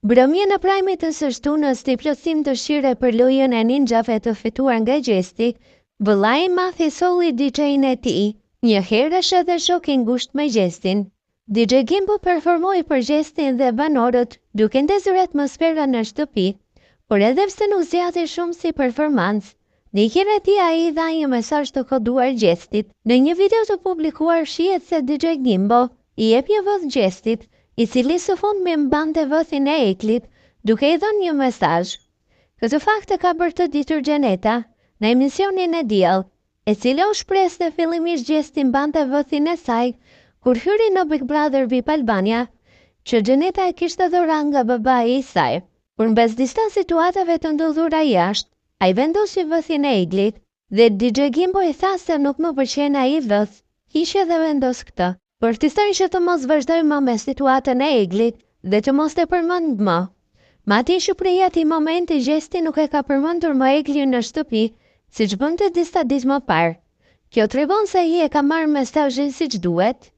Mbrëmje në prajmit të së shtunës të plotësim dëshire për lojën e ninjave të fituar nga Gjesti, vëllai mathi solli DJ-n e tij, një herë është edhe shok i ngushtë me Gjestin. DJ Gimbo performoi për Gjestin dhe banorët, duke ndezur atmosferën në shtëpi, por edhe pse nuk zgjati shumë si performancë, në herë e tij ai dha një mesazh të koduar Gjestit. Në një video të publikuar shihet se DJ Gimbo i jep një vëth Gjestit, i cili së fundmi mbante vëthin e eklit, duke i dhënë një mesazh. Këtë fakt e ka bërë të ditur Gjeneta në emisionin e Diell, e cila u shpreh se fillimisht Gjesti mbante vëthin e saj kur hyri në Big Brother VIP Albania, që Gjeneta e kishte dhuratë nga babai i saj. Por mbas disa situatave të ndodhura jashtë, ai vendosi vëthin e eklit dhe DJ Gimbo i tha se nuk më pëlqen ai vëth, hiqe dhe vendos këtë. Për të thënë që të mos vazhdoj më me situatën e eglit dhe të mos të përmend më. Mati Shqipëria ati momenti Gjesti nuk e ka përmendur më eglin në shtëpi, si që bënte disa ditë më parë. Kjo tregon se ai e ka marrë mesazhin siç duhet.